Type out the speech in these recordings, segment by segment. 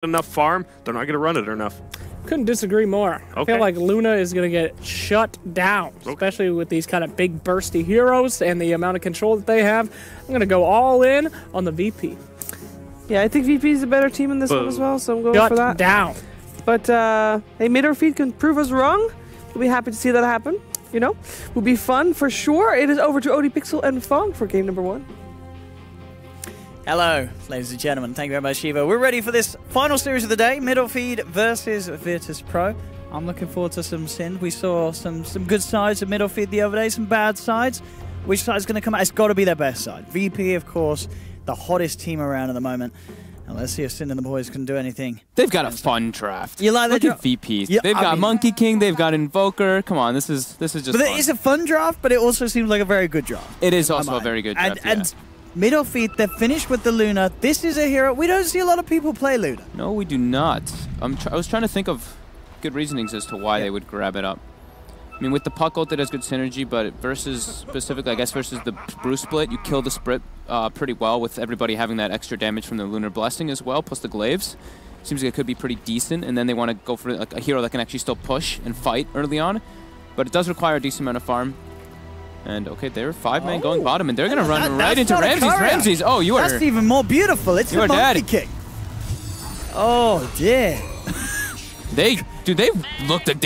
enough farm, they're not going to run it enough. Couldn't disagree more. Okay. I feel like Luna is going to get shut down, especially with these kind of big bursty heroes and the amount of control that they have. I'm going to go all in on the VP. Yeah, I think VP is a better team in this one as well, so I'm going for that. Shut down. But, hey, Midorfeed can prove us wrong. We'll be happy to see that happen, you know. Will be fun for sure. It is over to ODPixel and Fong for game number 1. Hello, ladies and gentlemen. Thank you very much, Shiva. We're ready for this final series of the day, Midorfeed versus Virtus.pro. I'm looking forward to some sin. We saw some good sides of Midorfeed the other day, some bad sides. Which side is going to come out? It's got to be their best side. VP, of course, the hottest team around at the moment. And let's see if Sin and the boys can do anything. They've got a fun draft. You like Look at VPs. Yeah, they've got Monkey King, they've got Invoker. Come on, this is just But fun. it is a fun draft, but it also seems like a very good draft. It is also a very good draft, And Midorfeed, they're finished with the Luna. This is a hero. We don't see a lot of people play Luna. No, we do not. I was trying to think of good reasonings as to why they would grab it up. I mean, with the puck ult, it has good synergy, but versus, specifically, I guess, versus the brew split, you kill the split pretty well with everybody having that extra damage from the Lunar Blessing as well, plus the glaives. Seems like it could be pretty decent, and then they want to go for like a hero that can actually still push and fight early on. But it does require a decent amount of farm. And, okay, they're 5-man going bottom, and they're going to run right into Ramses. Oh, you are... That's even more beautiful. It's the Monkey King. Oh, dear. They looked like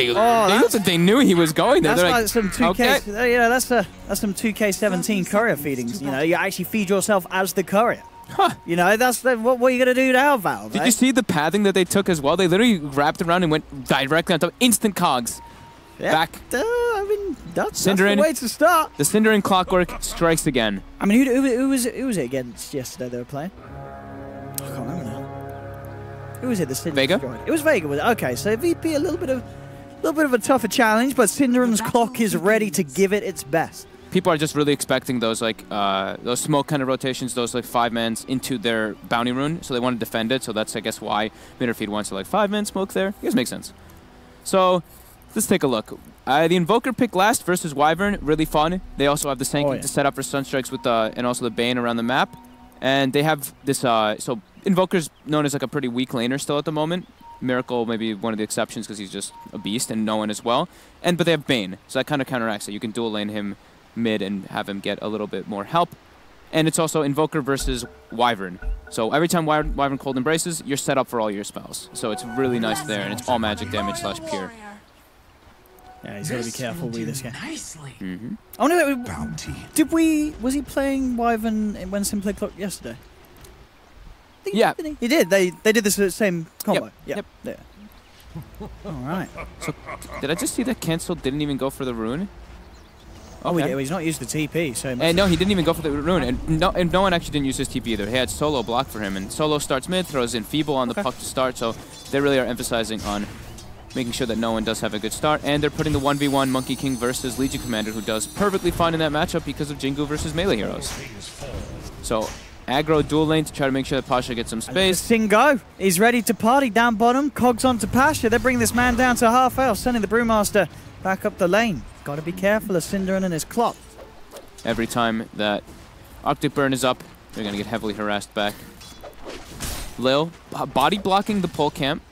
they knew he was going there. That's they're like some 2K. You know, that's some 2K17 courier feedings. You know, you actually feed yourself as the courier. Huh. You know, that's what are you gonna do now, Valve? Did you see the pathing that they took as well? They literally wrapped around and went directly on top. Instant cogs. Yeah. Back. I mean, that's the way to start. The Cinderin clockwork strikes again. I mean, who was it against yesterday they were playing? I can't remember now. Who was it? The Cinder Vega? destroyed? It was Vega. Okay, so VP a little bit of a tougher challenge, but Cinderin's clock is ready to give it its best. People are just really expecting those those smoke kind of rotations, those like 5-mans into their bounty rune, so they want to defend it. So that's I guess why Midorfeed wants to like 5-man smoke there. I guess makes sense. So let's take a look. The Invoker pick last versus Wyvern, really fun. They also have the Sanking to set up for Sunstrikes with and also the Bane around the map. And they have this, so Invoker's known as like a pretty weak laner still at the moment. Miracle maybe one of the exceptions because he's just a beast, and Noan as well. But they have Bane, so that kind of counteracts it. You can dual lane him mid and have him get a little bit more help. And it's also Invoker versus Wyvern. So every time Wyvern cold embraces, you're set up for all your spells. So it's really nice there, and it's all magic damage / pure. Yeah, he's got to be careful with this guy. Mm-hmm. Oh no, was he playing Wyvern when Sim played Clock yesterday? Yeah. He did. They did the same combo. Yep. Yeah. Alright. So did I just see that cancel didn't even go for the rune? Oh, he's not used the TP, so... No, he didn't even go for the rune, and no one actually didn't use his TP either. He had Solo block for him, and Solo starts mid, throws in Feeble on the puck to start, so they really are emphasizing on making sure that no one does have a good start, and they're putting the 1v1 Monkey King versus Legion Commander, who does perfectly fine in that matchup because of Jingu versus melee heroes. So, aggro dual lane to try to make sure that Pasha gets some space. Sing go. He's ready to party down bottom. Cogs onto Pasha. They bring this man down to half health, sending the Brewmaster back up the lane. Got to be careful of Cinderin and his clock. Every time that Arctic Burn is up, they're going to get heavily harassed back. Lil, body blocking the pole camp,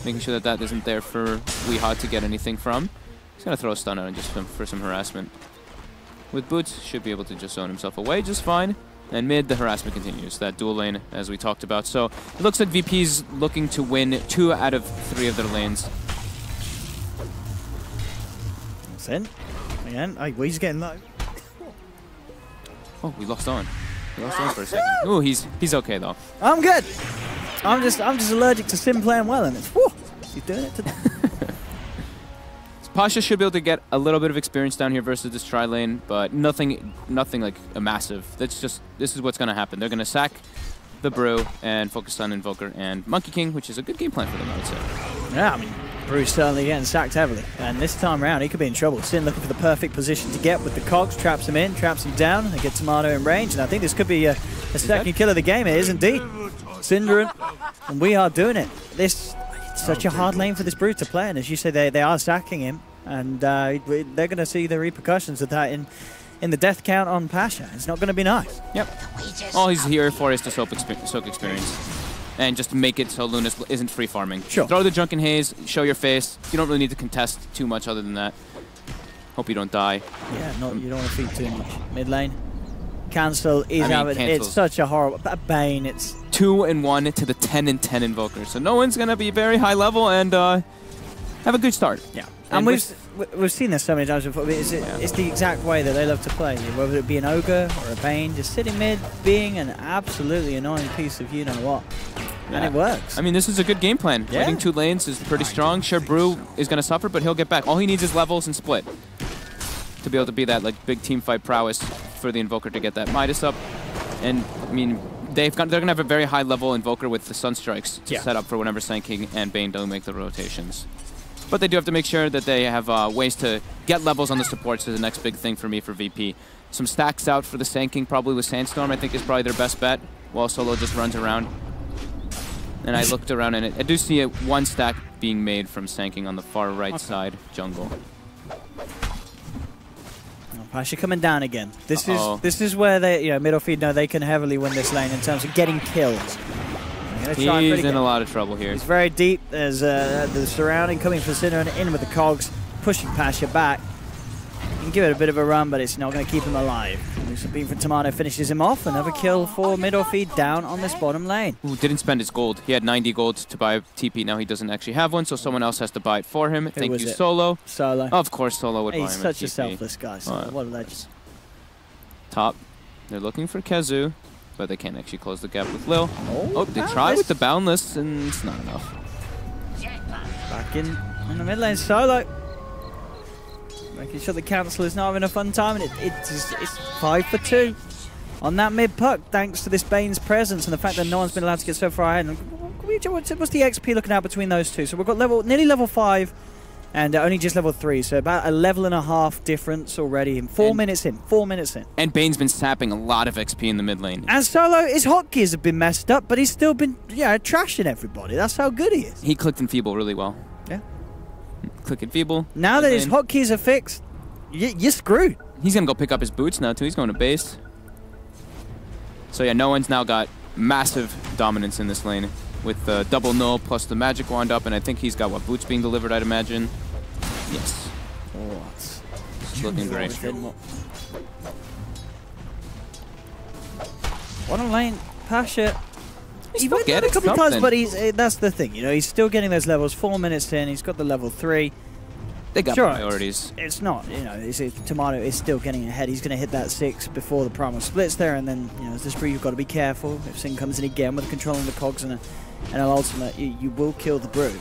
making sure that that isn't there for Weehawk to get anything from. He's going to throw a stun out just for some harassment. With Boots, should be able to just zone himself away just fine. And mid, the harassment continues. That dual lane, as we talked about. So it looks like VP's looking to win 2 out of 3 of their lanes. Sin. Again. He's getting low. Oh, we lost on. We lost on for a second. Ooh, he's okay though. I'm good. I'm just allergic to Sim playing well, and it's he's doing it today. Pasha should be able to get a little bit of experience down here versus this tri lane, but nothing like a massive. This is what's going to happen. They're going to sack the Brew and focus on Invoker and Monkey King, which is a good game plan for them, I would say. Yeah, I mean, Brew's certainly getting sacked heavily, and this time around he could be in trouble. Sin looking for the perfect position to get with the cogs, traps him in, traps him down, and gets Tomato in range, and I think this could be a second kill of the game. It is indeed. Cinderin, and we are doing it. This such a hard lane for this Brew to play, and as you say, they are sacking him, and they're going to see the repercussions of that in the death count on Pasha. It's not going to be nice. Yep. All he's here for is to soak experience. and just make it so Luna isn't free farming. Sure. Throw the Drunken Haze, show your face. You don't really need to contest too much other than that. Hope you don't die. Yeah, you don't want to feed too much. Mid lane. Cancel is it's such a horrible Bane. It's 2-1 to the 10-10 Invoker. So no one's gonna be very high level and have a good start. Yeah. And we've seen this so many times before. It's the exact way that they love to play. Whether it be an Ogre or a Bane, just sitting mid, being an absolutely annoying piece of you-know-what. Yeah. And it works. I mean, this is a good game plan. Yeah. Winning 2 lanes is pretty strong. Sure, Brew is going to suffer, but he'll get back. All he needs is levels and split to be able to be that like big team fight prowess for the Invoker to get that Midas up. And, I mean, they're going to have a very high-level Invoker with the Sunstrikes to set up for whenever Sand King and Bane don't make the rotations. But they do have to make sure that they have ways to get levels on the supports is the next big thing for me for VP. Some stacks out for the Sand King, probably with Sandstorm, I think is probably their best bet, while Solo just runs around. And I looked around and I do see one stack being made from Sand King on the far right side jungle. Pasha coming down again. This is where they, Midorfeed know they can heavily win this lane in terms of getting kills. He's in a lot of trouble here. He's very deep. There's the surrounding coming for Sinner and in with the cogs, pushing Pasha back. You can give it a bit of a run, but it's not going to keep him alive. Lucid Beam from Tomato finishes him off. Another kill for Midorfeed down on this bottom lane. Ooh, didn't spend his gold. He had 90 gold to buy TP. Now he doesn't actually have one, so someone else has to buy it for him. Thank you, Solo. Solo. Of course, Solo would buy him. He's such a selfless guy. Solo. What a legend. Top. They're looking for Kazu, but they can't actually close the gap with Lil. Oh, they try with the Boundless, and it's not enough. Back in the mid lane, Solo. Making sure the Council is not having a fun time, and it's 5 for 2 on that mid puck, thanks to this Bane's presence and the fact that no one's been allowed to get so far ahead. What's the XP looking at between those two? So we've got nearly level 5 and only just level 3, so about a level and a half difference already in 4 minutes in. 4 minutes in. And Bane's been sapping a lot of XP in the mid lane. And Solo, his hotkeys have been messed up, but he's still been trashing everybody. That's how good he is. He clicked Enfeeble really well. Yeah. Click Enfeeble. Now that his hotkeys are fixed, you're screwed. He's going to go pick up his boots now, too. He's going to base. So, yeah, no one's now got massive dominance in this lane with the double null plus the magic wand up, and I think he's got, boots being delivered, I'd imagine. Yes. It's looking great. What a lane, Pasha. He went down a couple of times, but that's the thing. He's still getting those levels. 4 minutes in, he's got the level 3. They got priorities. It's not, Tomato is still getting ahead. He's going to hit that 6 before the primal splits there, and then, as this Brew, you've got to be careful. If Sin comes in again with controlling the cogs and an ultimate, you will kill the Brew.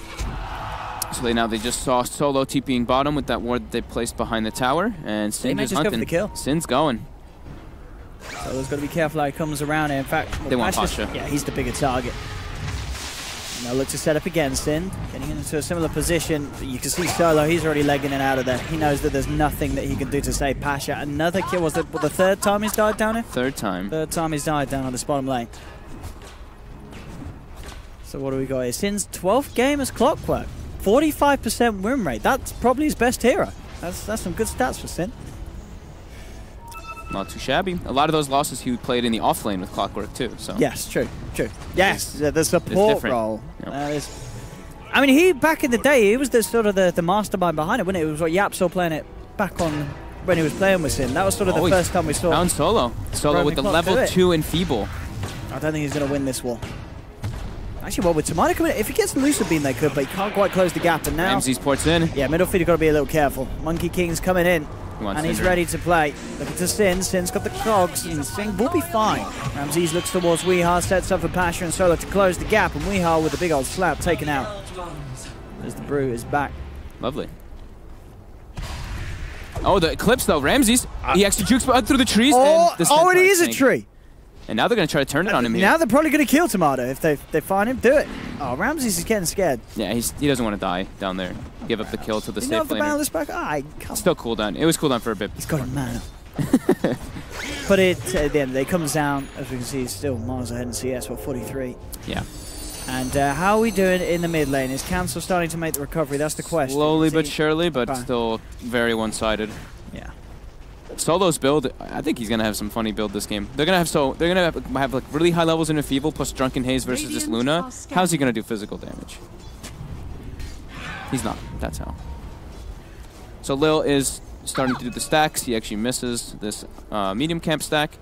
So they just saw Solo TPing bottom with that ward that they placed behind the tower, and Sin just hunting. Go for the kill. Sin's going. Solo's got to be careful how he comes around here. In fact, they want Pasha. Yeah, he's the bigger target. Now look to set up again, Sin. Getting into a similar position. You can see Solo, he's already legging it out of there. He knows that there's nothing that he can do to save Pasha. Another kill. Was it the third time he's died down here? Third time. Third time he's died down on this bottom lane. So what do we got here? Sin's 12th game as Clockwork. 45% win rate. That's probably his best hero. That's some good stats for Sin. Not too shabby. A lot of those losses he played in the off lane with Clockwork too. So yes, true. Yes, the support role. Yep. I mean, he back in the day, he was the sort of the mastermind behind it, wasn't it? It was what Yapso playing it back on when he was playing with Sin. That was sort of the first time we saw. Found Solo with the level 2 Enfeeble. I don't think he's going to win this war. Actually, with Tomato coming in, if he gets the Lucid Beam, they could, but he can't quite close the gap. And now Ramsey's ports in. Yeah, Midorfeed have got to be a little careful. Monkey King's coming in. And he's ready to play. Looking to Sin. Sin's got the cogs, and Sin will be fine. Ramses looks towards Weehar, sets up for Pasha and Solo to close the gap, and Weehar with a big old slap taken out as the Brew is back. Lovely. Oh, the Eclipse though. Ramses, he actually jukes through the trees. And it is a tree. And now they're going to try to turn it on him here. Now they're probably going to kill Tomato if they find him. Do it. Oh, Ramses is getting scared. Yeah, he doesn't want to die down there. Give up the kill to the safe laner. The balance back? Still cooldown. It was cooldown for a bit. He's got a mana. But at the end, it comes down, as we can see, still miles ahead in CS, 43. Yeah. And how are we doing in the mid lane? Is Cancel starting to make the recovery? That's the question. Slowly but surely, but still very one-sided. Yeah. Solo's build, I think he's gonna have some funny build this game. They're gonna have like really high levels in Enfeeble plus Drunken Haze versus this Luna. How's he gonna do physical damage? He's not. That's how. So Lil is starting to do the stacks. He actually misses this medium camp stack,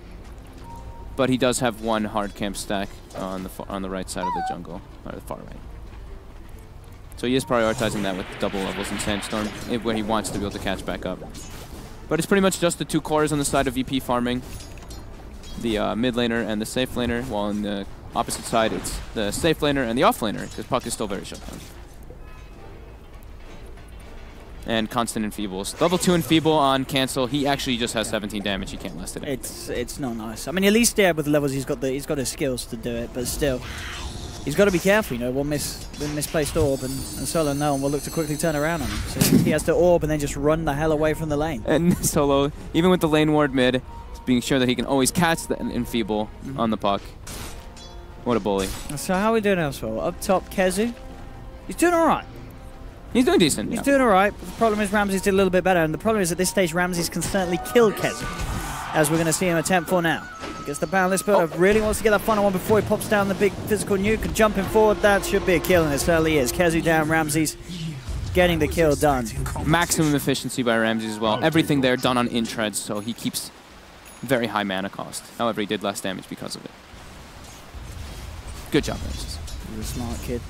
but he does have one hard camp stack on the right side of the jungle, or the far right. So he is prioritizing that with double levels in Sandstorm, where he wants to be able to catch back up. But it's pretty much just the two cores on the side of VP farming, the mid laner and the safe laner, while on the opposite side it's the safe laner and the off laner, because Puck is still very shut down. And constant Enfeebles. Level 2 Enfeeble on Cancel. He actually just has 17 damage. He can't last it. It's not nice. I mean, at least there with the levels, he's got his skills to do it, but still, he's got to be careful. You know, one misplaced orb, and Solo and no one will look to quickly turn around on him. So he has to orb and then just run the hell away from the lane. And Solo, even with the lane ward mid, being sure that he can always catch the Enfeeble on the Puck. What a bully. So how are we doing elsewhere? Up top, Kezu. He's doing all right. He's doing decent. He's doing all right. But the problem is Ramses did a little bit better, and the problem is at this stage Ramses can certainly kill Kezu, as we're going to see him attempt for now. He gets the boundless build, really wants to get that final one before he pops down the big physical nuke and jumping forward. That should be a kill, and it certainly is. Kezu down, Ramses getting the kill done. Maximum efficiency by Ramses as well. Everything there done on intreads, so he keeps very high mana cost. However, he did less damage because of it. Good job, Ramses. He's a smart kid.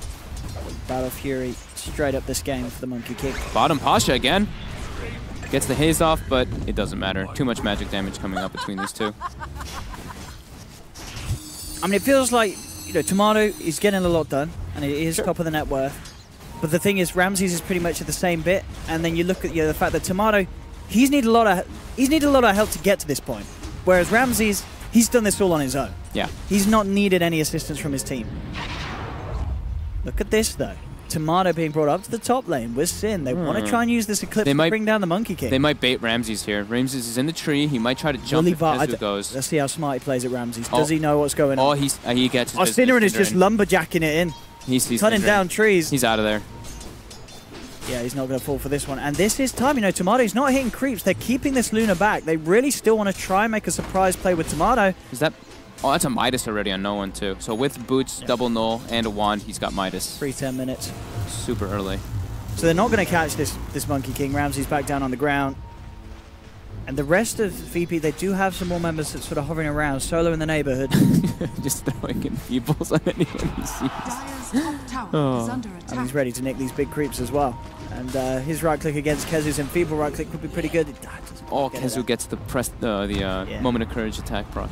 Battle Fury straight up this game for the Monkey King. Bottom Pasha again. Gets the haze off, but it doesn't matter. Too much magic damage coming up between these two. I mean, it feels like, you know, Tomato is getting a lot done, and he is top of the net worth. But the thing is, Ramses is pretty much at the same bit. And then you look at the fact that Tomato, he's needed a lot of help to get to this point. Whereas Ramses, he's done this all on his own. Yeah. He's not needed any assistance from his team. Look at this, though. Tomato being brought up to the top lane with Sin. They want to try and use this Eclipse to bring down the Monkey King. They might bait Ramses here. Ramses is in the tree. He might try to jump if Kezu goes. Let's see how smart he plays at Ramses. Does he know what's going on? Oh, he gets his Cinnamon is just lumberjacking it in. He's cutting down trees. He's out of there. Yeah, he's not going to fall for this one. And this is time. You know, Tomato's not hitting creeps. They're keeping this Luna back. They really still want to try and make a surprise play with Tomato. Is that... Oh, that's a Midas already on no one, too. So with boots, double null, and a wand, he's got Midas. 10 minutes. Super early. So they're not going to catch this Monkey King. Ramsey's back down on the ground. And the rest of VP, they do have some more members that sort of hovering around. Solo in the neighborhood. Just throwing in Feebles on anyone he sees. And he's ready to nick these big creeps as well. And his right click against Kezu's Enfeeble right click would be pretty good. Oh, Kezu gets the Moment of Courage attack proc.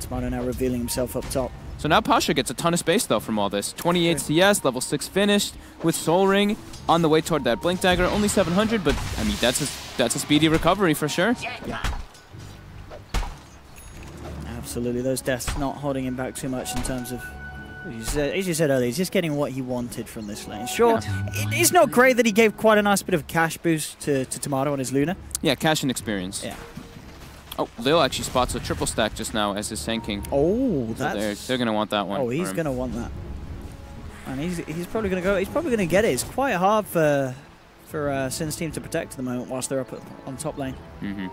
Tomato now revealing himself up top. So now Pasha gets a ton of space, though, from all this. 28 CS, level 6 finished, with Soul Ring on the way toward that Blink Dagger. Only 700, but, I mean, that's a speedy recovery for sure. Yeah. Absolutely, those deaths not holding him back too much in terms of, as you said earlier, he's just getting what he wanted from this lane. Sure, it's not great that he gave quite a nice bit of cash boost to Tomato on his Luna. Yeah, cash and experience. Yeah. Oh, Lil actually spots a triple stack just now as his Sand King. Oh, that's... So they're going to want that one. Oh, he's going to want that. And he's probably going to go... He's probably going to get it. It's quite hard for Sin's team to protect at the moment whilst they're up on top lane. Mm-hmm.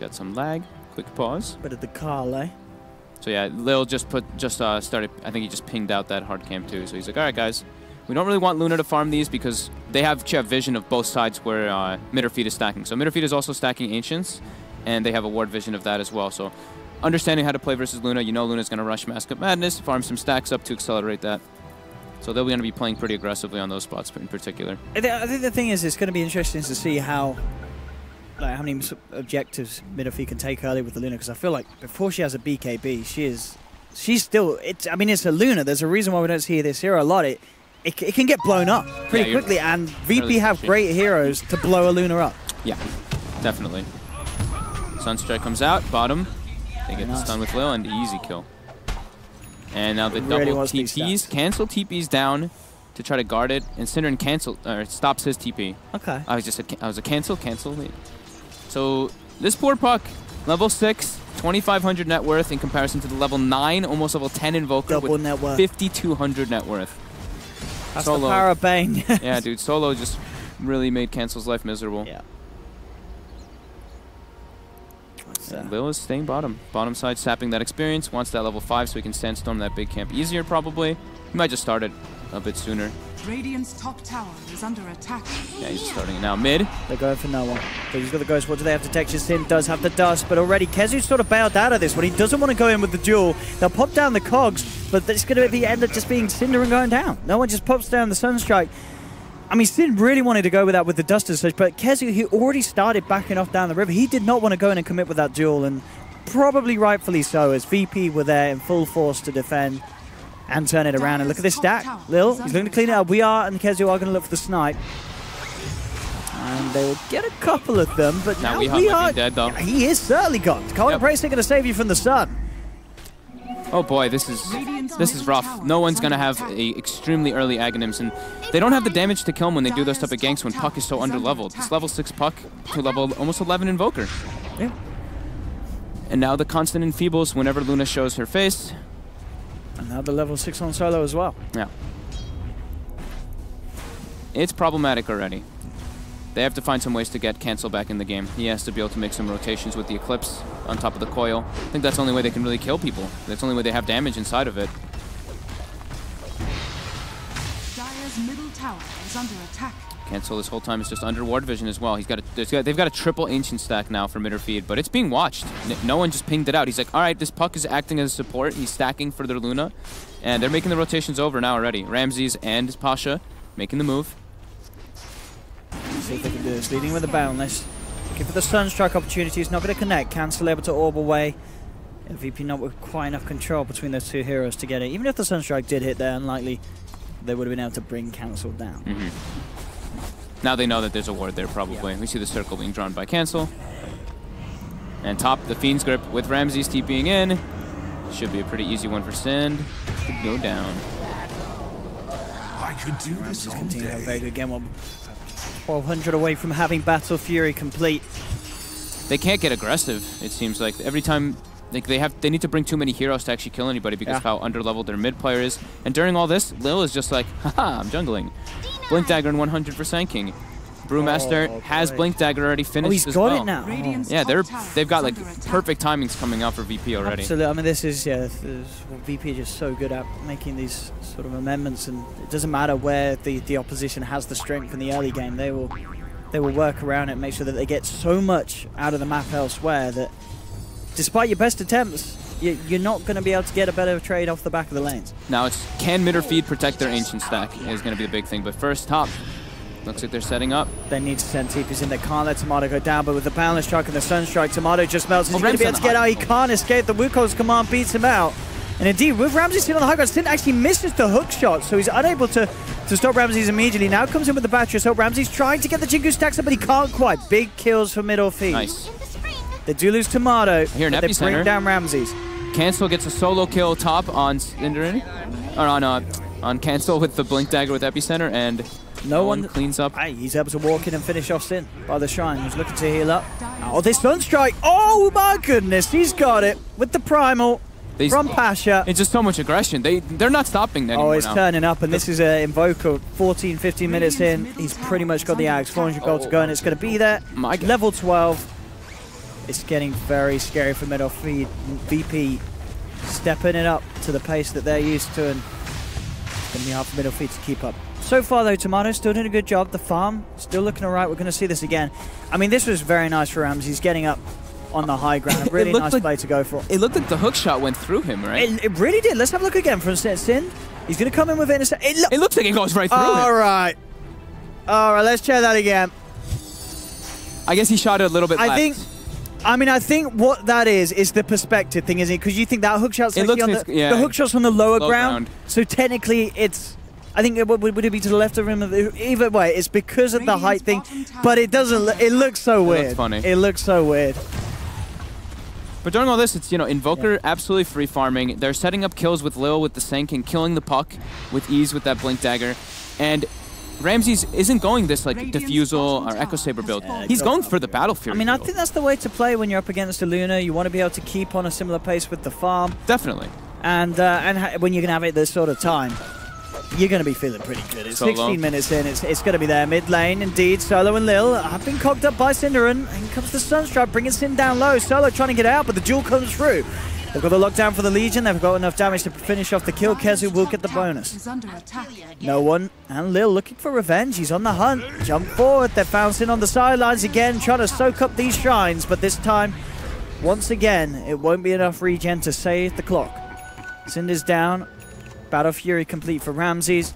Got some lag. Quick pause. Bit of the car lay. So yeah, Lil started... I think he just pinged out that hard camp too. So he's like, all right, guys. We don't really want Luna to farm these because they have vision of both sides where Midorfeed is stacking. So Midorfeed is also stacking Ancients, and they have a ward vision of that as well. So understanding how to play versus Luna, you know Luna's going to rush Mask of Madness, farm some stacks up to accelerate that. So they're going to be playing pretty aggressively on those spots in particular. I think the thing is, it's going to be interesting to see how many objectives Midorfeed can take early with the Luna, because I feel like before she has a BKB, she's still... I mean, it's a Luna. There's a reason why we don't see this hero a lot. It can get blown up pretty quickly, and VP have great heroes to blow a Luna up. Yeah, definitely. Sunstrike comes out, bottom. They get the stun with Lil, and easy kill. And now the double TPs. Cancel TPs down to try to guard it, and Synderen stops his TP. Okay. I was a cancel. So this poor Puck, level 6, 2,500 net worth in comparison to the level 9, almost level 10 Invoker double with net worth. 5,200 net worth. That's Solo. The power of Bane. Yeah, dude, Solo just really made Cancel's life miserable. Yeah. Lil is staying bottom. Bottom side, sapping that experience. Wants that level 5 so he can sandstorm that big camp easier, probably. He might just start it a bit sooner. Radiant's top tower is under attack. Yeah, he's just starting it now. Mid. They're going for no one. But he's got the Ghost. What do they have to texture? Sin does have the dust, but already Kezu's sort of bailed out of this one. He doesn't want to go in with the duel. They'll pop down the cogs, but it's going to end up just being Cinder and going down. No one just pops down the Sunstrike. I mean, Sin really wanted to go with that with the dust and such, but Kezu, he already started backing off down the river. He did not want to go in and commit with that duel, and probably rightfully so, as VP were there in full force to defend and turn it around. And look at this stack. Lil, he's looking to clean it up. We are, and Kezu are going to look for the snipe. And they will get a couple of them, but now we are dead, though. He is certainly gone. Colin Brace ain't going to save you from the sun. Oh boy, this is rough. No one's gonna have a extremely early Aghanims, and they don't have the damage to kill him when they do those type of ganks when Puck is so under-leveled. It's level 6 Puck to level almost 11 Invoker. Yeah. And now the constant enfeebles whenever Luna shows her face. And now the level 6 on solo as well. Yeah. It's problematic already. They have to find some ways to get Cancel back in the game. He has to be able to make some rotations with the Eclipse on top of the coil. I think that's the only way they can really kill people. That's the only way they have damage inside of it. Dire's middle tower is under attack. Cancel this whole time is just under ward vision as well. They've got a triple ancient stack now for Midorfeed, but it's being watched. No one just pinged it out. He's like, all right, this Puck is acting as a support. He's stacking for their Luna, and they're making the rotations over now already. Ramses and Pasha making the move. See if they can do this. Leading with the Boundless. Looking for the Sunstrike opportunity. He's not going to connect. Cancel able to orb away. And VP not with quite enough control between those two heroes to get it. Even if the Sunstrike did hit there, unlikely they would have been able to bring Cancel down. Now they know that there's a ward there, probably. Yeah. We see the circle being drawn by Cancel. And top, the Fiend's Grip with Ramses TPing in. Should be a pretty easy one for Sind to go down. I could do this all day. Very good game. 1200 away from having Battle Fury complete. They can't get aggressive, it seems like. Every time they need to bring too many heroes to actually kill anybody because of how underleveled their mid player is. And during all this, Lil is just like, haha, I'm jungling. Blink Dagger and 100% King. Brewmaster has Blink Dagger already finished as well. Oh, he's got it now. Yeah, they've got like perfect timings coming out for VP already. Absolutely. I mean, this is VP is just so good at making these sort of amendments, and it doesn't matter where the opposition has the strength in the early game. They will work around it, make sure that they get so much out of the map elsewhere that, despite your best attempts, you're not going to be able to get a better trade off the back of the lanes. Now it's can Midorfeed protect their ancient stack is going to be the big thing. But first, top. Looks like they're setting up. They need to send TPs in. They can't let Tomato go down, but with the Boundless Strike and the Sunstrike, Tomato just melts. He's going to be able to get out. He can't escape. The Wukong's command beats him out. And indeed, with Ramses sitting on the high ground, Sin actually misses the hook shot, so he's unable to stop Ramses immediately. Now comes in with the battery, so Ramses trying to get the Jingu stacks up, but he can't quite. Big kills for Midorfeed. Nice. They do lose Tomato. Here in They Epicenter. bring down Ramses. Cancel gets a solo kill top on Cinderin, or on Cancel with the Blink Dagger with Epicenter, and no one cleans up. He's able to walk in and finish off Sin by the Shrine. He's looking to heal up. Oh, this Sunstrike. Oh my goodness, he's got it with the Primal from Pasha. It's just so much aggression. They're not stopping anymore. Oh, it's turning up, and this is an Invoker. 14, 15 minutes in. He's pretty much got the Axe. 400 gold to go, and it's going to be there. Level 12. It's getting very scary for Midorfeed. VP stepping it up to the pace that they're used to, and it's going to be hard for Midorfeed to keep up. So far, though, Tomato's still doing a good job. The farm still looking all right. We're going to see this again. I mean, this was very nice for Ramses. He's getting up on the high ground. A really nice play to go for. It looked like the hook shot went through him, right? It really did. Let's have a look again from Sin. He's going to come in with it in a second. It looks like it goes right through him. All right, let's check that again. I guess he shot it a little bit left. I think what that is the perspective thing, isn't it? Because you think that hook shot's actually on the hook shot's on the lower ground. So technically, it's. I think would it be to the left of him? Either way, it's because of the height thing. But it doesn't. It looks so weird. It looks funny. It looks so weird. But during all this, it's Invoker absolutely free farming. They're setting up kills with Lil with the Sank and killing the Puck with ease with that Blink Dagger, and Ramses isn't going this like Diffusal or Echo Saber build. He's going for the Battle Fury. I mean, I think that's the way to play when you're up against a Luna. You want to be able to keep on a similar pace with the farm. Definitely. And when you can have it this sort of time. you're going to be feeling pretty good. It's Solo. 16 minutes in. It's going to be there. Mid lane, indeed. Solo and Lil have been cogged up by Cinderin. In comes the Sunstrike, bringing Sin down low. Solo trying to get out, but the duel comes through. They've got the lockdown for the Legion. They've got enough damage to finish off the kill. Kezu will get the bonus. No one. And Lil looking for revenge. He's on the hunt. Jump forward. They're bouncing on the sidelines again, trying to soak up these shrines. But this time, once again, it won't be enough regen to save the clock. Cinder's down. Battle Fury complete for Ramses.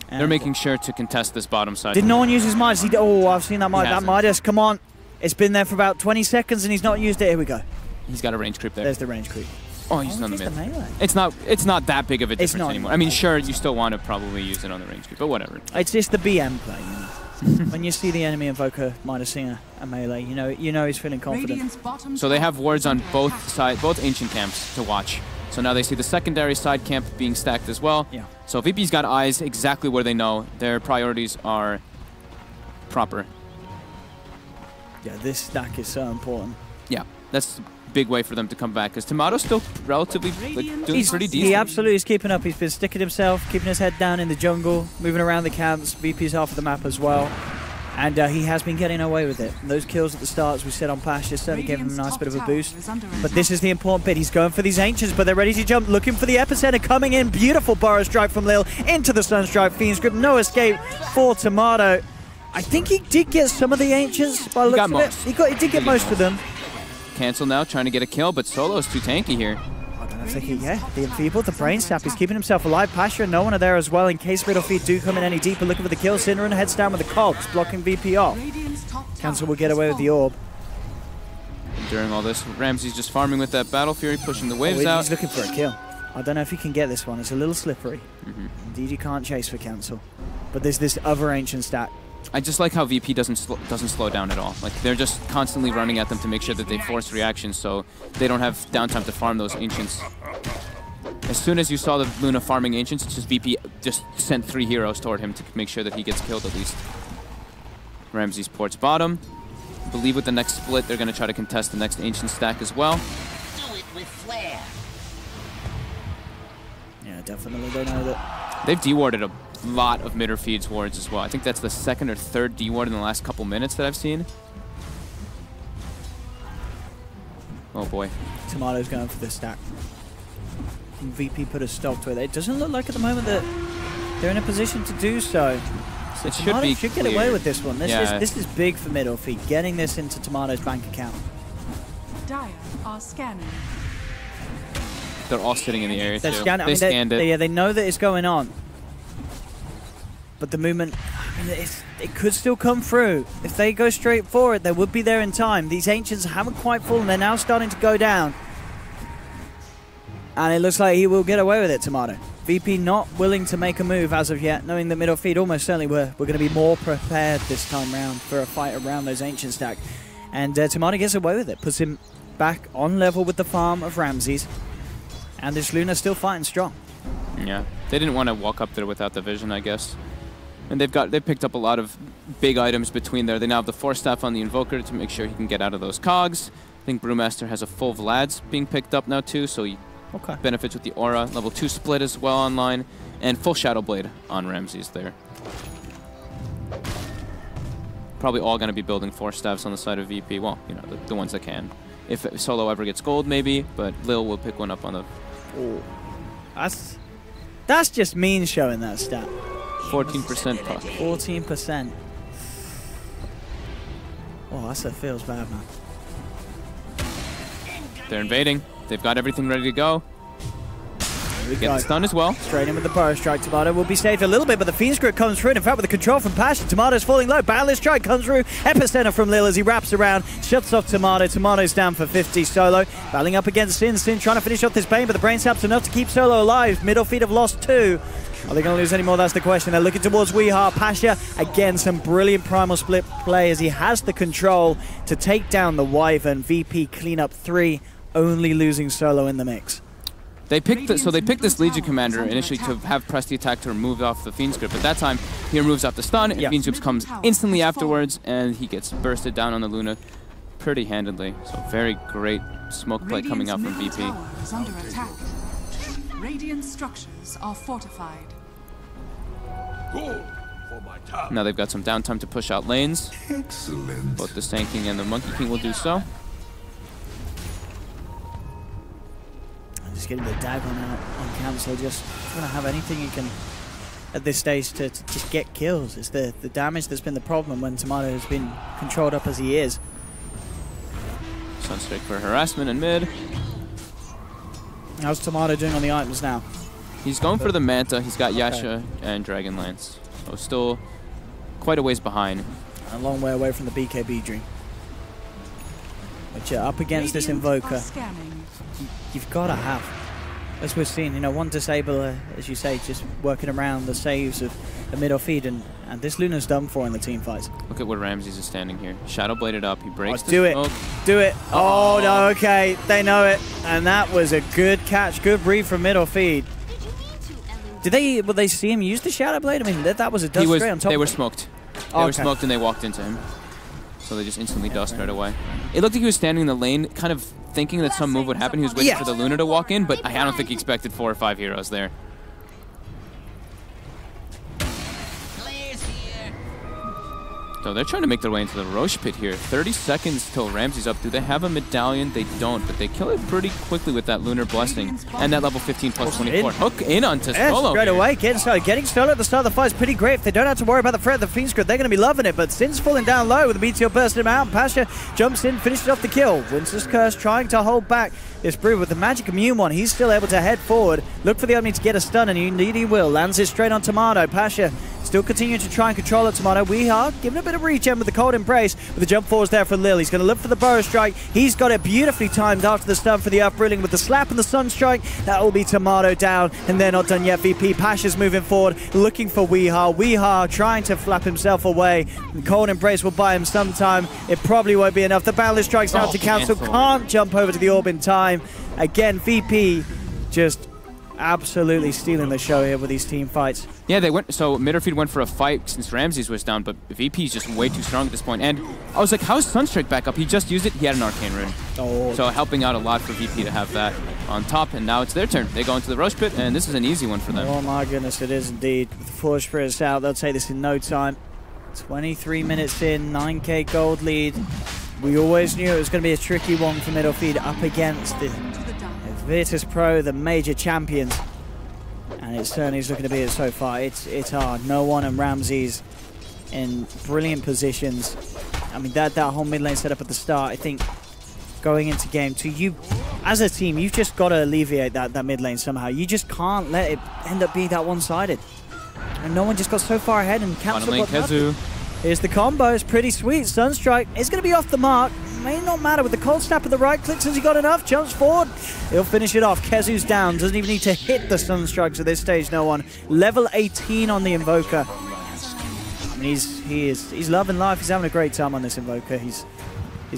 And they're making sure to contest this bottom side. did no one use his Midas? Oh, I've seen that Midas. That Midas, come on. It's been there for about 20 seconds and he's not used it. Here we go. He's got a range creep there. There's the range creep. Oh, he's on the just mid. the melee. It's not that big of a difference not anymore. I mean, sure, you still want to probably use it on the range creep, but whatever. It's just the BM play. You know? When you see the enemy invoker Midasing a melee, you know he's feeling confident. So they have wards on both sides, both ancient camps to watch. So now they see the secondary side camp being stacked as well. Yeah. So VP's got eyes exactly where they know their priorities are proper. Yeah, this stack is so important. Yeah, that's a big way for them to come back because Tomato's still relatively doing pretty decent. He absolutely is keeping up. He's been sticking himself, keeping his head down in the jungle, moving around the camps. VP's half of the map as well. And he has been getting away with it. And those kills at the start, as we said on Pasture, certainly gave him a nice bit of a boost. But this is the important bit. He's going for these Ancients, but they're ready to jump, looking for the epicenter, coming in. Beautiful Burrow Strike from Lil into the Sunstrike Fiend's Grip. No escape for Tomato. I think he did get some of the Ancients by the looks of it. He did get most of them. Cancel now, trying to get a kill, but Solo's too tanky here. Yeah, the enfeebled, the brain sap, he's keeping himself alive. Pasture, no one are there as well in case Midorfeed do come in any deeper, looking for the kill. Cinderin heads down with the cogs, blocking VP off. Cancel will get away with the orb. And during all this, Ramsey's just farming with that Battle Fury, pushing the waves out. He's looking for a kill. I don't know if he can get this one. It's a little slippery. Indeed, you can't chase for Cancel. But there's this other Ancient stack. I just like how VP doesn't slow down at all. Like, they're just constantly running at them to make sure that they force reactions so they don't have downtime to farm those Ancients. As soon as you saw the Luna farming Ancients, it's just VP just sent 3 heroes toward him to make sure that he gets killed at least. Ramsey's ports bottom. I believe with the next split, they're going to try to contest the next Ancient stack as well. Do it with flair. Yeah, definitely they know that. They've dewarded a lot of Midorfeed's wards as well. I think that's the 2nd or 3rd deward in the last couple minutes that I've seen. Oh boy. Tomato's going for this stack. VP put a stop to it. It doesn't look like at the moment that they're in a position to do so. So it Tomato should get away with this one. This is big for Midorfeed, getting this into Tomato's bank account. Dire are scanning. They're all sitting in the area They're too. scanning. They scanned it. Yeah, they know that it's going on. But the movement, I mean, it could still come through. If they go straight for it, they would be there in time. These Ancients haven't quite fallen. They're now starting to go down. And it looks like he will get away with it, Tomato. VP not willing to make a move as of yet, knowing that Midorfeed almost certainly we're going to be more prepared this time round for a fight around those Ancient stack. And Tomato gets away with it, puts him back on level with the farm of Ramses. And this Luna still fighting strong. Yeah, they didn't want to walk up there without the vision, I guess. And they picked up a lot of big items between there. They now have the Force Staff on the Invoker to make sure he can get out of those cogs. I think Brewmaster has a full Vlad's being picked up now too, so he benefits with the Aura. Level 2 split as well online. And full Shadow Blade on Ramses there. Probably all going to be building Force Staffs on the side of VP. Well, you know, the ones that can. If Solo ever gets gold, maybe, but Lil will pick one up on the... Oh, that's just mean showing that stat. 14% puck. 14%. Oh, that feels bad, man. They're invading. They've got everything ready to go. Get the stun as well. Straight in with the Burrow Strike. Tomato will be saved a little bit, but the Fiend's Grip comes through. And in fact, with the control from Passion, Tomato's falling low. Balance Strike comes through. Epicenter from Lil as he wraps around. Shuts off Tomato. Tomato's down for 50 solo. Battling up against Sin. Sin trying to finish off this Bane, but the Brain Sap's enough to keep Solo alive. Midorfeed have lost 2. Are they going to lose any more? That's the question. They're looking towards Weeheart. Pasha, again, some brilliant Primal Split play as he has the control to take down the Wyvern. VP clean up 3, only losing Solo in the mix. They picked this Legion Commander initially to have press the attack to remove off the Fiend's Grip. But that time, he removes off the stun, and Fiend's Grip comes instantly afterwards, and he gets bursted down on the Luna pretty handedly. So very great smoke play coming out from VP. Radiant structures are fortified. Now they've got some downtime to push out lanes. Excellent. Both the Sand King and the Monkey King will do so. Just getting the dagger on cancel. Just want to have anything you can at this stage to just get kills. It's the damage that's been the problem when Tomato has been controlled up as he is. Sunstrike for harassment in mid. How's Tomato doing on the items now? He's going for the Manta. He's got Yasha and Dragonlance. So still quite a ways behind. A long way away from the BKB Dream. But yeah, up against this Invoker, you've got to have, as we've seen, you know, one disabler, as you say, just working around the saves of the Midorfeed, and this Luna's done for in the team fights. Look at where Ramses is standing here. Shadow bladed up. He breaks the do it. smoke. Do it. Oh, no, okay. They know it. And that was a good catch. Good breathe from Midorfeed. Will they see him use the Shadow Blade? I mean, that was a dust spray on top. They were smoked. They were smoked and they walked into him. So they just instantly dust right away. It looked like he was standing in the lane, kind of thinking that some move would happen. He was waiting for the Luna to walk in, but I don't think he expected 4 or 5 heroes there. So they're trying to make their way into the Roche pit here. 30 seconds till Ramsey's up. Do they have a medallion? They don't, but they kill it pretty quickly with that Lunar Blessing and that level 15 plus 24. Hook in onto Solo. Straight away, getting Solo at the start of the fight is pretty great. If they don't have to worry about the threat of the Fiend's Grip, they're going to be loving it. But Sin's falling down low with the Meteor bursting him out. Pasha jumps in, finishes off the kill. Winter's Curse trying to hold back this Brew with the Magic Immune one. He's still able to head forward. Look for the opening to get a stun, and indeed he will. Lands it straight on Tomato. Pasha still continuing to try and control it. Tomato. We are giving a bit of regen with the Cold Embrace, with the jump forwards there for Lil. He's going to look for the Burrow Strike. He's got it beautifully timed after the stun for the Upbrilling with the slap and the Sunstrike. That will be Tomato down, and they're not done yet. VP Pasha's moving forward, looking for Weehaw. Weehaw trying to flap himself away. The Cold Embrace will buy him some time. It probably won't be enough. The Boundless Strike's out to cancel. Can't jump over to the orb in time. Again, VP just absolutely stealing the show here with these team fights. Yeah, they went. So Midorfeed went for a fight since Ramses was down, but VP's just way too strong at this point. And I was like, how's Sunstrike back up? He just used it. He had an Arcane Rune. Oh. So helping out a lot for VP to have that on top. And now it's their turn. They go into the Rush Pit, and this is an easy one for them. Oh my goodness, it is indeed. With the 4 spirits out, they'll take this in no time. 23 minutes in, 9k gold lead. We always knew it was going to be a tricky one for Midorfeed up against the Virtus.pro, the major champions. And it certainly is looking to be it so far. It's hard. No one and Ramses in brilliant positions. I mean, that whole mid lane setup at the start, I think going into game 2, you, as a team, you've just got to alleviate that mid lane somehow. You just can't let it end up being that one-sided. And no one just got so far ahead and canceled what happened. Here's the combo. It's pretty sweet. Sunstrike is going to be off the mark. May not matter with the cold snap of the right click. Has he got enough? Jumps forward. He'll finish it off. Kezu's down. Doesn't even need to hit the Sunstrikes at this stage. No one. Level 18 on the Invoker. I mean, he's loving life. He's having a great time on this Invoker. He's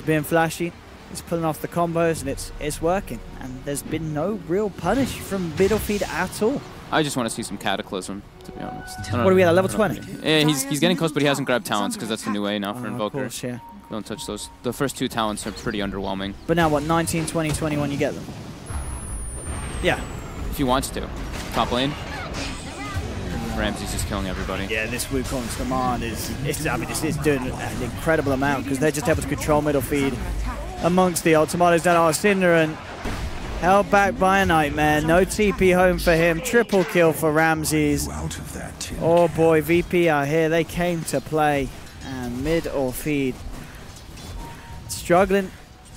being flashy. He's pulling off the combos, and it's working. And there's been no real punish from Midorfeed at all. I just want to see some Cataclysm, to be honest. What are we at, level 20? Yeah, he's getting close, but he hasn't grabbed talents because that's the new way now for Invoker. Of course, yeah. Don't touch those. The first 2 talents are pretty underwhelming. But now what, 19, 20, 21, you get them? Yeah. If he wants to. Top lane. Ramsey's just killing everybody. Yeah, this Wukong's command is doing an incredible amount because they're just able to control Midorfeed amongst the Ultimatos down our Cinder, and held back by a Nightmare. No TP home for him. Triple kill for Ramses. Oh boy, VP are here. They came to play. And Midorfeed struggling.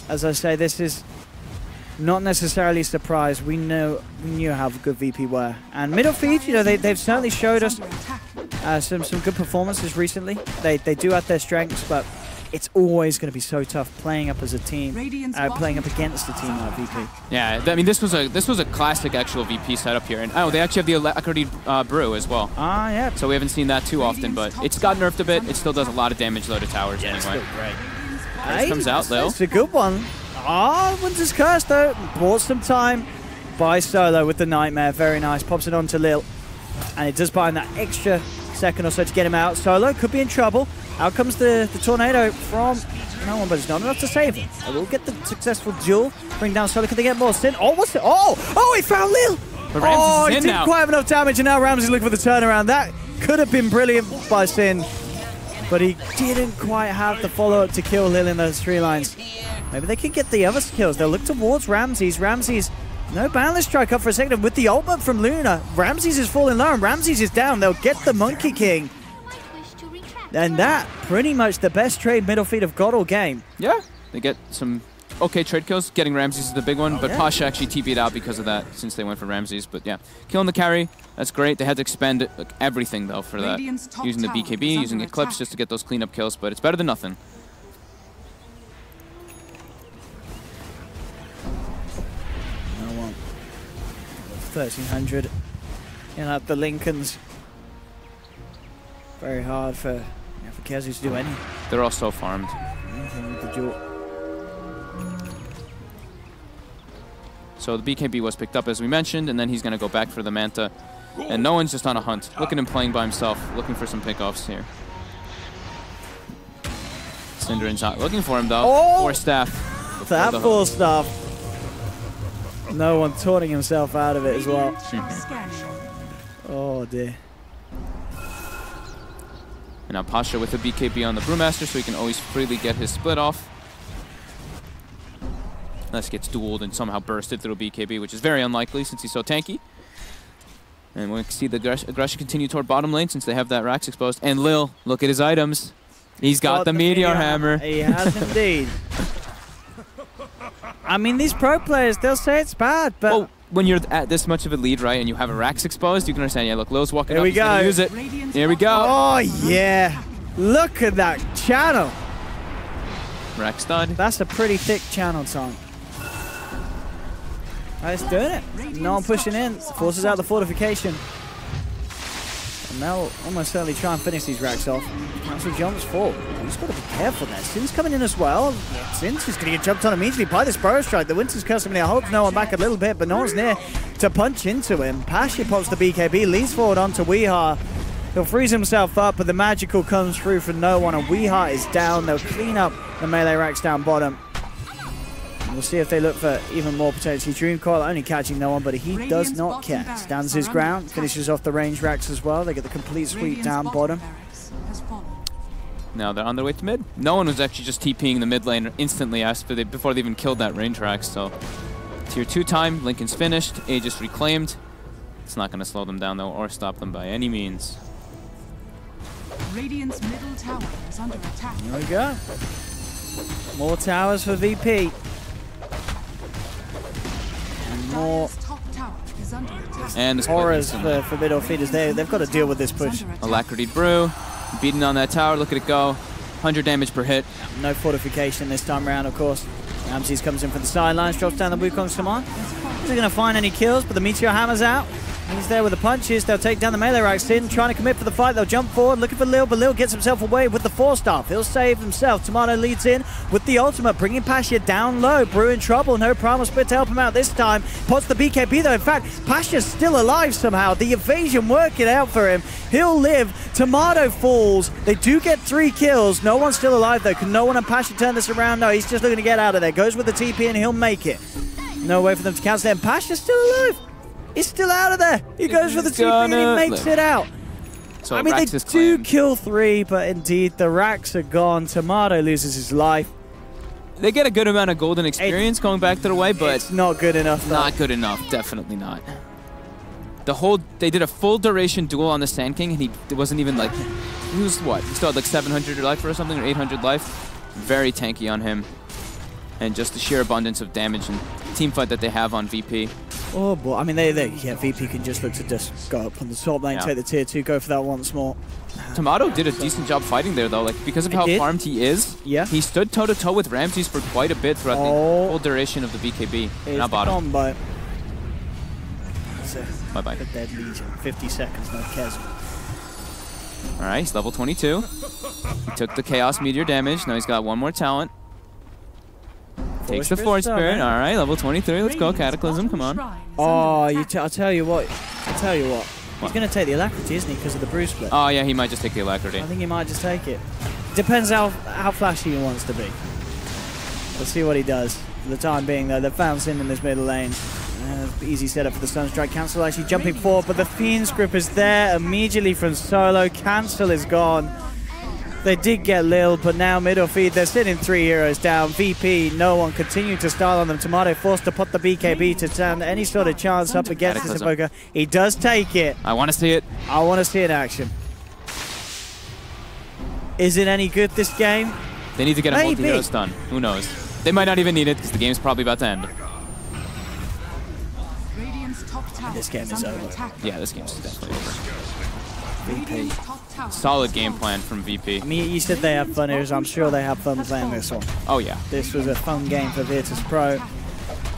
As I say, this is not necessarily a surprise. We knew how good VP were. And Midorfeed, you know, they've certainly showed us some good performances recently. They do have their strengths, but it's always going to be so tough playing up as a team, playing up against a team like VP. Yeah, I mean, this was a classic actual VP setup here, and they actually have the Alacrity Brew as well. Ah, yeah. So we haven't seen that too often, but it's got nerfed a bit. It still does a lot of damage though to towers anyway. It's still great. This comes out though. It's a good one. Ah, Winter's Curse though. Bought some time by Solo with the Nightmare. Very nice. Pops it on to Lil, and it does buy him that extra second or so to get him out. Solo could be in trouble. Out comes the tornado from no one, but it's not enough to save him. They will get the successful duel. Bring down Solo. Can they get more? Sin? Oh, what's it? Oh, he found Lil. But Ramses he didn't quite have enough damage, and now Ramsey's looking for the turnaround. Could have been brilliant by Sin, but he didn't quite have the follow-up to kill Lil in those 3 lines. Maybe they can get the other kills. They'll look towards Ramses. Ramses, no balance strike up for a second with the ultimate from Luna. Ramses is falling low and Ramses is down. They'll get the Monkey King. And that, pretty much the best trade Midorfeed have got all game. Yeah, they get some okay trade kills. Getting Ramses is the big one, but Pasha actually TP'd out because of that since they went for Ramses. But yeah, killing the carry, that's great. They had to expend everything though for that. Using the BKB, using Eclipse just to get those cleanup kills, but it's better than nothing. No one. 1300. You know, the Lincolns. Very hard for Kezu to do anything. They're all so farmed. So the BKB was picked up as we mentioned, and then he's going to go back for the Manta. And no one's just on a hunt. Look at him playing by himself, looking for some pickoffs here. Cinderin's not looking for him though. Oh! Or Staff. That full Staff. No one taunting himself out of it as well. Oh dear. And now Pasha with the BKB on the Brewmaster, so he can always freely get his split off. Unless gets dueled and somehow bursted through a BKB, which is very unlikely since he's so tanky. And we'll see the aggression continue toward bottom lane since they have that Rax exposed. And Lil, look at his items. He's got the Meteor Hammer. He has indeed. I mean, these pro players, they'll say it's bad, but... Well, when you're at this much of a lead, right, and you have a Rax exposed, you can understand, yeah, look, Lil's walking up, he's gonna use it. Here we go. Oh, yeah. Look at that channel. Rax done. That's a pretty thick channel, Tom. It's doing it. No one pushing in. Forces out the fortification. And they'll almost certainly try and finish these racks off. Actually jumps forward. He's got to be careful there. Sin's coming in as well. Sin's just going to get jumped on immediately by this Burrow Strike. The Winter's Curse there holds no one back a little bit, but no one's near to punch into him. Pasha pops the BKB, leads forward onto Weeha. He'll freeze himself up, but the magical comes through for no one, and Weeha is down. They'll clean up the melee racks down bottom. We'll see if they look for even more potentially. Dreamcoil only catching no one, but he does not care. Stands his ground, finishes off the range racks as well. They get the complete sweep down bottom. Now they're on their way to mid. No one was actually just TPing the mid lane instantly before they even killed that range rack. So tier 2 time, Lincoln's finished, Aegis reclaimed. It's not going to slow them down though or stop them by any means. Radiant's middle tower is under attack. Here we go. More towers for VP. More and the horrors for Midorfeed as they've got to deal with this push. Alacrity Brew, beating on that tower, look at it go. 100 damage per hit. No fortification this time around, of course. Ramses comes in for the sidelines, drops down the Wukong's command. Isn't going to find any kills, but the Meteor Hammer's out. He's there with the punches. They'll take down the melee racks in, trying to commit for the fight. They'll jump forward, looking for Lil, but Lil gets himself away with the 4-staff. He'll save himself. Tomato leads in with the ultimate, bringing Pasha down low. Brew in trouble. No primal split to help him out this time. Pots the BKB though. In fact, Pasha's still alive somehow. The evasion working out for him. He'll live. Tomato falls. They do get 3 kills. No one's still alive though. Can no one and Pasha turn this around? No, he's just looking to get out of there. Goes with the TP and he'll make it. No way for them to cancel them. Pasha's still alive. He's still out of there. He goes for the TP and he makes it out. So I mean, they do kill 3, but indeed the racks are gone. Tomato loses his life. They get a good amount of golden experience going back their way, but it's not good enough. Not good enough. Definitely not. They did a full duration duel on the Sand King, and it wasn't even like, he was what? He still had like 700 life or something, or 800 life. Very tanky on him. And just the sheer abundance of damage and team fight that they have on VP. Oh boy, I mean, yeah, VP can just look to just go up on the top lane, take the tier 2, go for that once more. Tomato did a decent job fighting there though, like because of how farmed he is. Yeah. He stood toe to toe with Ramses for quite a bit throughout the whole duration of the BKB. Now bottom. Combo. Bye bye. The dead legion. 50 seconds, no cares. All right, he's level 22. He took the Chaos Meteor damage. Now he's got one more talent. Takes the Force Spirit. All right, level 23. Let's go, Cataclysm. Come on. Oh, I'll tell you what. He's going to take the Alacrity, isn't he, because of the Brew Split? Oh, yeah, he might just take the Alacrity. I think he might just take it. Depends how flashy he wants to be. We'll see what he does. For the time being, though, they've found Sin in this middle lane. Easy setup for the Sunstrike. Cancel actually jumping forward, but the Fiend's grip is there immediately from Solo. Cancel is gone. They did get Lil, but now Midorfeed, they're sitting 3 heroes down. VP, no one continuing to style on them. Tomato forced to put the BKB to stand any sort of chance up against this Invoker. He does take it. I want to see it. I want to see it in action. Is it any good this game? They need to get a multi-hero stun. Who knows? They might not even need it because the game's probably about to end. This game is over. Yeah, this game's definitely over. VP. Solid game plan from VP. I mean, you said they have fun here, so I'm sure they have fun playing this one. Oh, yeah. This was a fun game for Virtus.pro.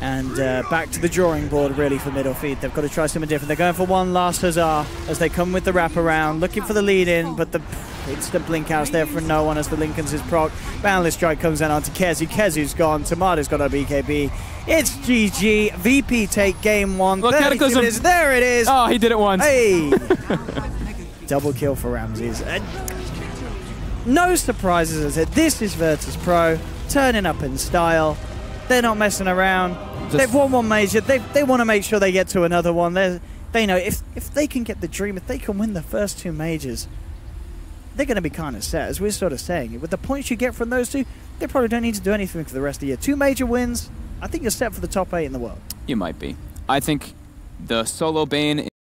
And back to the drawing board, really, for Midorfeed. They've got to try something different. They're going for one last Huzzah as they come with the wraparound, looking for the lead-in, but the instant blink out's there for no one as the Lincoln's is proc. Boundless Strike comes in onto Kezu. Kezu's gone. Tomato's got a BKB. It's GG. VP take game one. Look, Cataclysm. There it is. Oh, he did it once. Hey. Double kill for Ramses. No surprises. This is Virtus.pro, turning up in style. They're not messing around. They've won one major. They want to make sure they get to another one. They know if they can get the dream, if they can win the first 2 majors, they're going to be kind of set, as we're sort of saying. With the points you get from those 2, they probably don't need to do anything for the rest of the year. 2 major wins, I think you're set for the top 8 in the world. You might be. I think the solo Bane